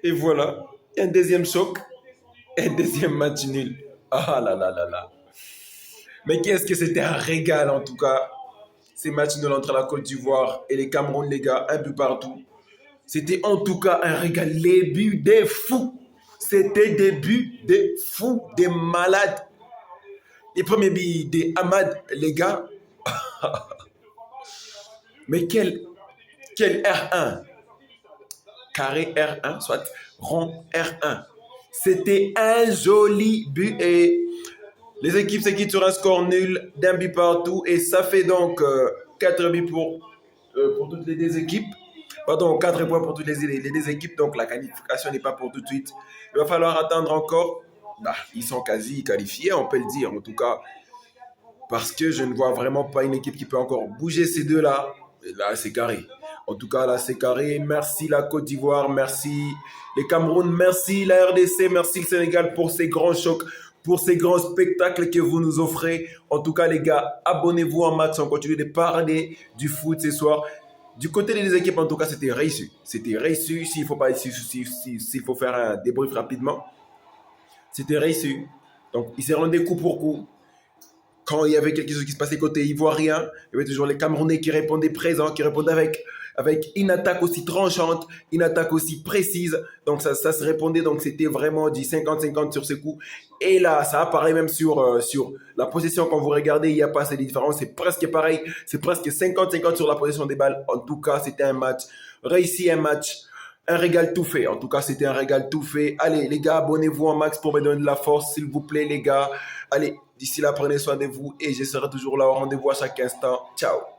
Et voilà, un deuxième choc, un deuxième match nul. Ah là là là là. Mais qu'est-ce que c'était un régal en tout cas. Ces matchs nuls entre la Côte d'Ivoire et les Cameroun, les gars, un but partout. C'était en tout cas un régal. Les buts des fous. C'était des buts des fous, des malades. Les premiers buts des Ahmad, les gars. Mais quel R1. Carré R1, soit rond R1. C'était un joli but et les équipes se quittent sur un score nul d'un but partout et ça fait donc 4 buts pour toutes les deux équipes. Pardon, 4 points pour toutes les deux équipes, donc la qualification n'est pas pour tout de suite. Il va falloir attendre encore. Bah, ils sont quasi qualifiés, on peut le dire en tout cas, parce que je ne vois vraiment pas une équipe qui peut encore bouger ces deux-là. Et là, c'est carré. En tout cas, là, c'est carré. Merci la Côte d'Ivoire, merci les Cameroun, merci la RDC, merci le Sénégal pour ces grands chocs, pour ces grands spectacles que vous nous offrez. En tout cas, les gars, abonnez-vous en max. On continue de parler du foot ce soir. Du côté des équipes, en tout cas, c'était réussi. C'était réussi. S'il faut faire un débrief rapidement, c'était réussi. Donc, il s'est rendu coup pour coup. Quand il y avait quelque chose qui se passait côté ivoirien, il y avait toujours les Camerounais qui répondaient présents, qui répondaient avec une attaque aussi tranchante, une attaque aussi précise. Donc ça se répondait, donc c'était vraiment du 50-50 sur ce coup. Et là, ça apparaît même sur la possession. Quand vous regardez, il n'y a pas assez de différence. C'est presque pareil. C'est presque 50-50 sur la possession des balles. En tout cas, c'était un match réussi, un match, un régal tout fait. En tout cas, c'était un régal tout fait. Allez, les gars, abonnez-vous en max pour me donner de la force, s'il vous plaît, les gars. Allez, d'ici là, prenez soin de vous et je serai toujours là au rendez-vous à chaque instant. Ciao.